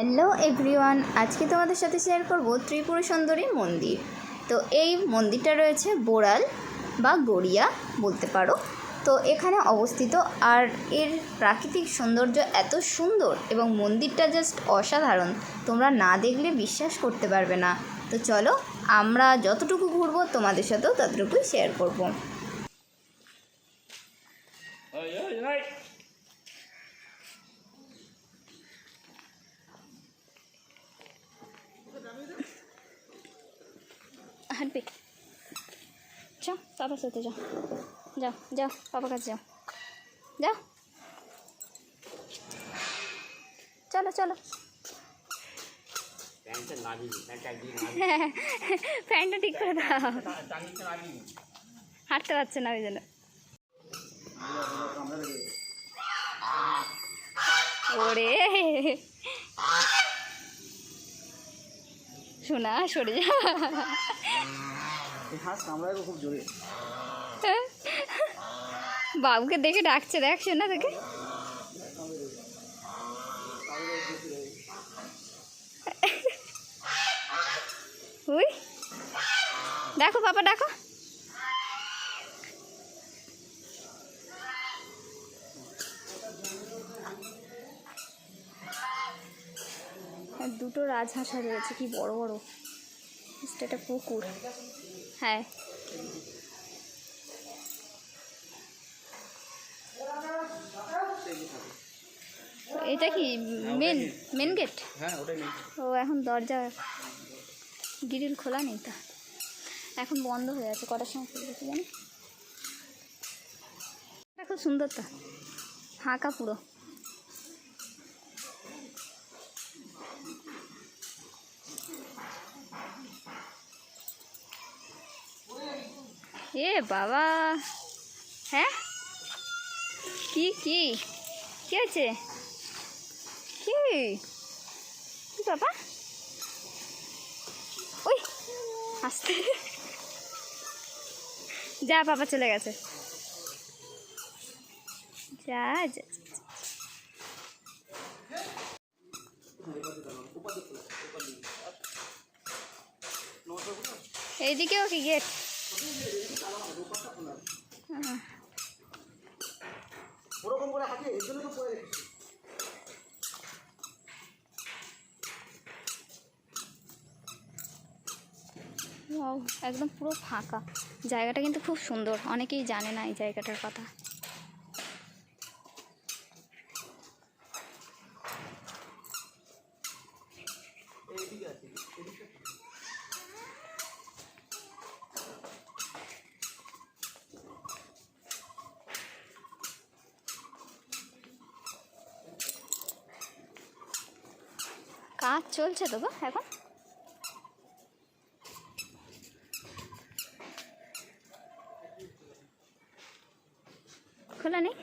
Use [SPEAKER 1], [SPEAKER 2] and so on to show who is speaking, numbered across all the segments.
[SPEAKER 1] Hello everyone, আজকে তোমাদের সাথে শেয়ার করব ত্রিপুরা সুন্দরী মন্দির। তো এই মন্দিরটা রয়েছে বোড়াল বা গড়িয়া বলতে পারো। তো এখানে অবস্থিত, আর এর প্রাকৃতিক সৌন্দর্য এত সুন্দর এবং মন্দিরটা জাস্ট অসাধারণ, তোমরা না দেখলে বিশ্বাস করতে পারবে না। তো চলো, আমরা যতটুকু ঘুরবো তোমাদের সাথেও ততটুকুই শেয়ার করবো। হাঁটবে, যাও পাপার সাথে যাও, যাও যাও পাপার কাছে যাও, যাও চলো চলো। প্যান্টটা ঠিক করে দাও, হাঁটতে পারছে না ওই জন্য। ওরে শোনা, সরে যা। বাবুকে দেখে ডাকছে, দেখ শোনা দেখে। ওই দেখো পাপা, দেখো দুটো রাজহাঁসা রয়েছে, কি বড় বড়। এটা পুকুর, হ্যাঁ এটা কি মেন মেন গেট? ও এখন দরজা গ্রিল খোলা নেই, তা এখন বন্ধ হয়ে আছে। কটার সময় খুলবে কি জানি। খুব সুন্দর, তো ফাঁকা পুরো। এ বাবা, হ্যাঁ কি কি কি আছে? কি কি বাবা? ওই আসতে যা, বাবা চলে গেছে, যা যা। এইদিকেও কি গেট? একদম পুরো ফাঁকা জায়গাটা, কিন্তু খুব সুন্দর। অনেকেই জানে না এই জায়গাটার কথা। কাজ চলছে তো গো এখন। খোলা নেই,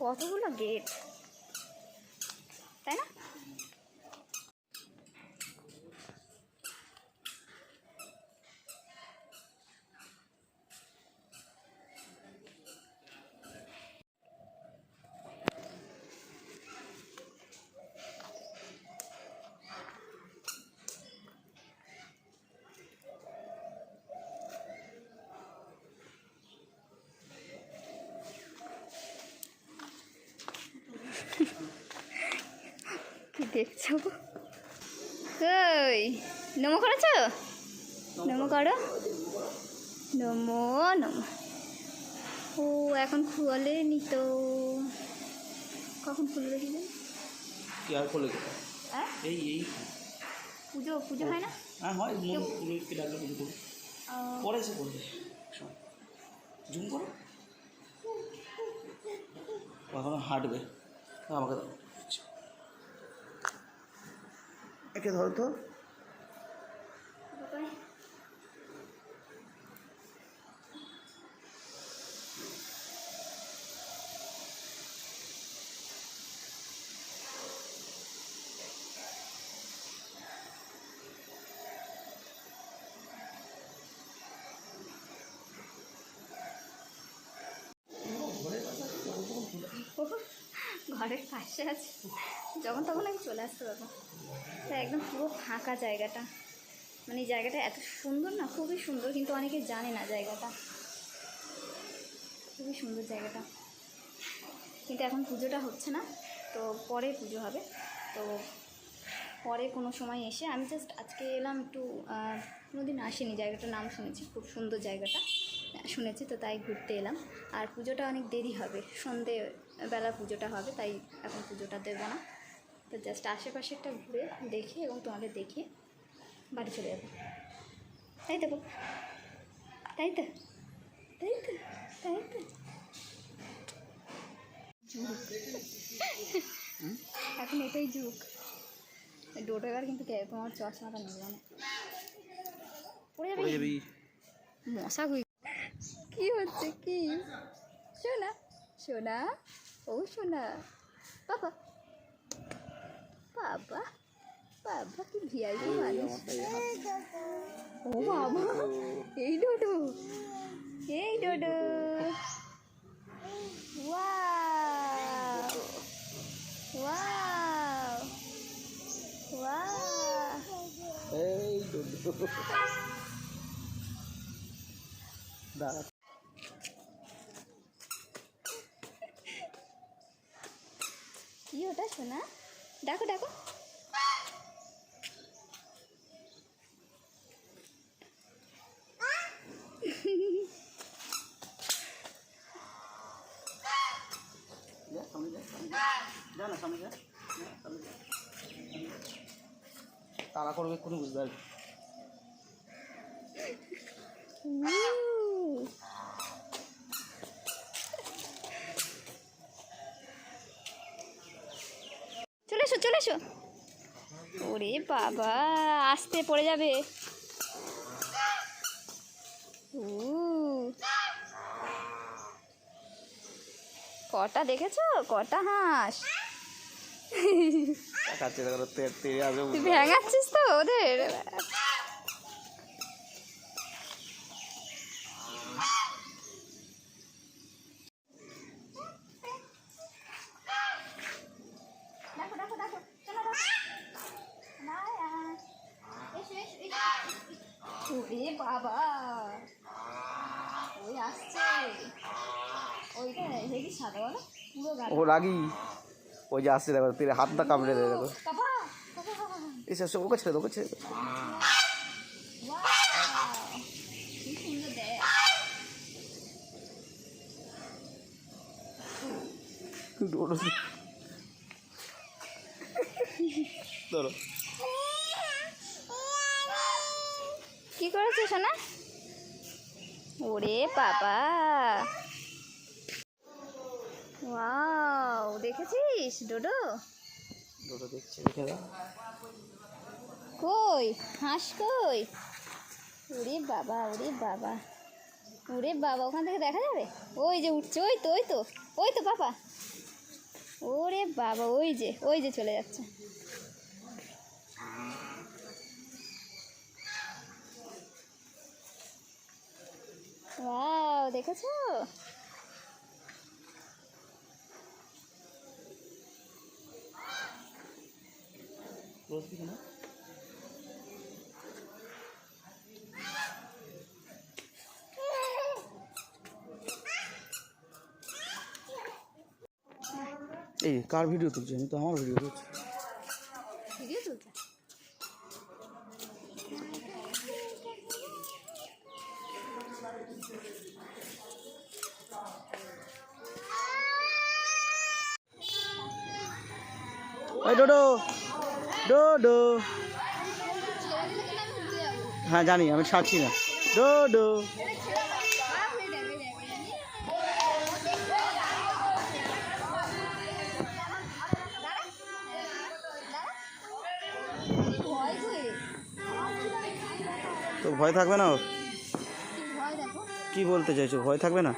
[SPEAKER 1] কতগুলো গেট, তাই না? কি দেখছো? কই নমো করেছ? নমো করো, নমো নমো। ও এখন খুলে নি তো, কখন খুলবে কি জানি।
[SPEAKER 2] কি আর খুলে গেল? এই এই
[SPEAKER 1] পুজো পুজো হয় না?
[SPEAKER 2] হ্যাঁ হয়, কি ডাকলে পুজো করবো, পরে এসে করবে। জুম করো, এখন হাঁটবে। আমাকে দাও, একে ধরো তো।
[SPEAKER 1] ঘরের পাশে আছে, যখন তখন আমি চলে আসতে পারবো। তো একদম পুরো ফাঁকা জায়গাটা, মানে এই জায়গাটা এত সুন্দর না, খুবই সুন্দর, কিন্তু অনেকে জানে না জায়গাটা, খুবই সুন্দর জায়গাটা। কিন্তু এখন পুজোটা হচ্ছে না, তো পরে পুজো হবে। তো পরে কোনো সময় এসে, আমি জাস্ট আজকে এলাম একটু, কোনোদিন আসিনি, জায়গাটার নাম শুনেছি, খুব সুন্দর জায়গাটা শুনেছি, তো তাই ঘুরতে এলাম। আর পুজোটা অনেক দেরি হবে, সন্ধেবেলা পুজোটা হবে, তাই এখন পুজোটা দেবো না। তো জাস্ট আশেপাশেরটা ঘুরে দেখে এবং তোমাদের দেখিয়ে বাড়ি চলে যাবো, তাই তো তাই তো তাই তো তাই তো যুগ এখন এটাই যুগ। ডোডোগার কিন্তু তোমার চশমাটা নেবে না, পড়ে যাবি মশা হয়ে। কি হচ্ছে কি? শোনা শোনা, ও শোনা, বাবা বাবা বাবা, কি ভিআইপি মানুষ। ও বাবা, এই ডোডো, এই ডোডো, ওয়াও ওয়াও ওয়াও,
[SPEAKER 2] এই ডোডো দাঁড়া।
[SPEAKER 1] কি ওটা শোনা? ডাকো ডাকো।
[SPEAKER 2] তারা করবে কোনো বুঝতে পারবে।
[SPEAKER 1] চলে এসো চলে এসো। ওরে বাবা, আসতে পড়ে যাবে। কটা দেখেছো, কটা হাঁস। তুই ভেঙাচ্ছিস তো ওদের। ওরে বাবা, ওই আসছে, ওইটা হেভি সাদা বলো, পুরো গাড়ি।
[SPEAKER 2] ও রাগি, ওই যে আসছে দেখো, তেরে হাতটা কামড়ে দেয় দেখো। এসে ওকে ছেড়ে দেবো, ছেড়ে দেবো।
[SPEAKER 1] কি সুন্দর দেখ।
[SPEAKER 2] ধরো
[SPEAKER 1] কি করেছে সোনা? ওরে বাবা, ওয়াও, দেখেছিস ডোডো?
[SPEAKER 2] ডোডো দেখছে, দেখে দাও।
[SPEAKER 1] কই হাঁস কই? ওরে বাবা, ওরে বাবা, ওরে বাবা, ওখান থেকে দেখা যাবে? ওই যে উঠছে, ওই তো ওই তো ওই তো পাপা। ওরে বাবা, ওই যে চলে যাচ্ছে। ওয়াও, দেখেছো?
[SPEAKER 2] এই কার ভিডিও তুলছি? আমি তো আমার ভিডিও তুলছি।
[SPEAKER 1] ভিডিও তুলছে?
[SPEAKER 2] এই ডোডো, ডোডো, হ্যাঁ জানি, আমি ছাড়ছি না। ডোডো, তো ভয় থাকবে না ওর? কি বলতে চাইছো, ভয় থাকবে না?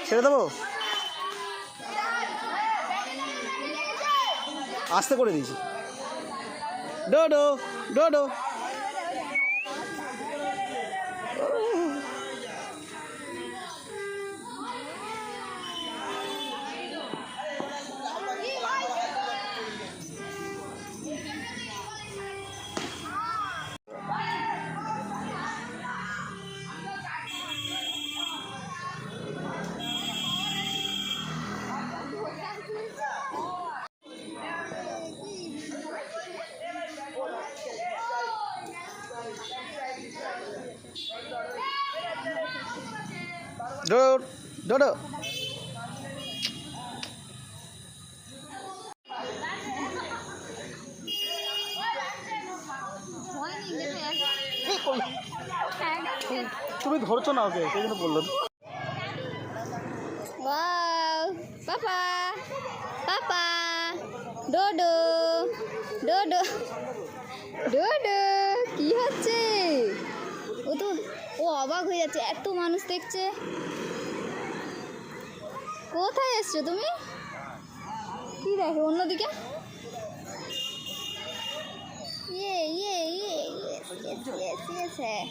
[SPEAKER 2] ছেড়ে দেবো, আস্তে করে দিয়েছি। ডোডো, ডোডো, ডোডো ডোডো তুমি ধরছো না ওকে সেই জন্য বললো
[SPEAKER 1] ওয়াও পাপা পাপা ডোডো ডোডো ডোডো কি হচ্ছে? ও অবাক হয়ে যাচ্ছে, এত মানুষ দেখছে। কোথায় এসছো তুমি? কি দেখো অন্যদিকে? ইয়ে ইয়ে ইয়ে ইয়েস ইয়েস ইয়েস ইয়েস হ্যাঁ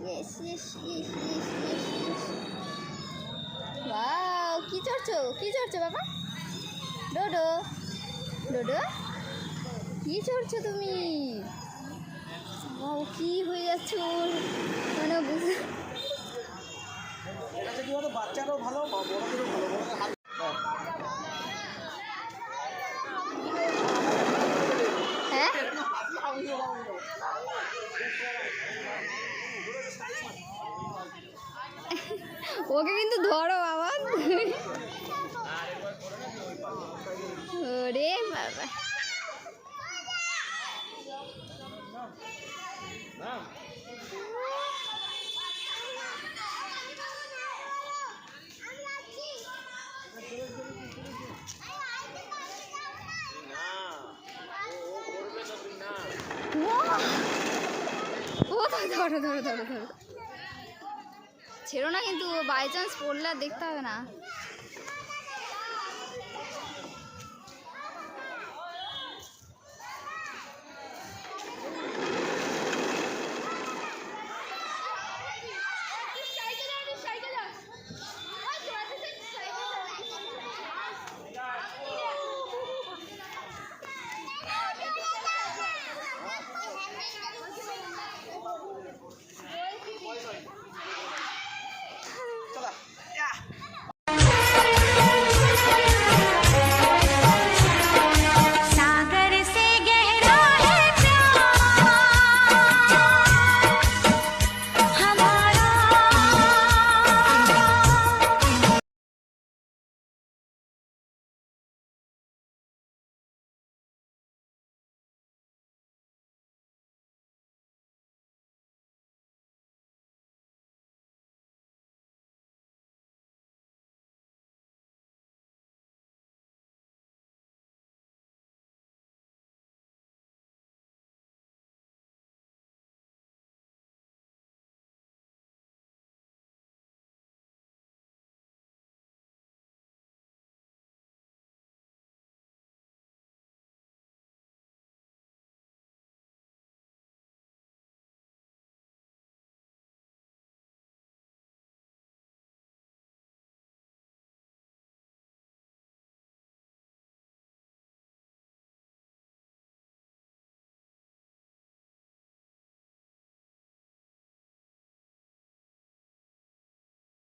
[SPEAKER 1] yes yes yes yes yes. Wow কি চড়ছো বাবা? ডোডো ডোডো কি চড়ছো তুমি? ওয়াও কি হয়ে যাচ্ছে ওর, মানে বুঝতে
[SPEAKER 2] বাচ্চারাও ভালো বড়দেরও ভালো।
[SPEAKER 1] হ্যাঁ ওকে কিন্তু ধরো বাবা। ওরে বাবা ও ধরো ধরো ধরো ধরো ছেড়ো না কিন্তু, বাই চান্স পড়লে আর দেখতে হবে না।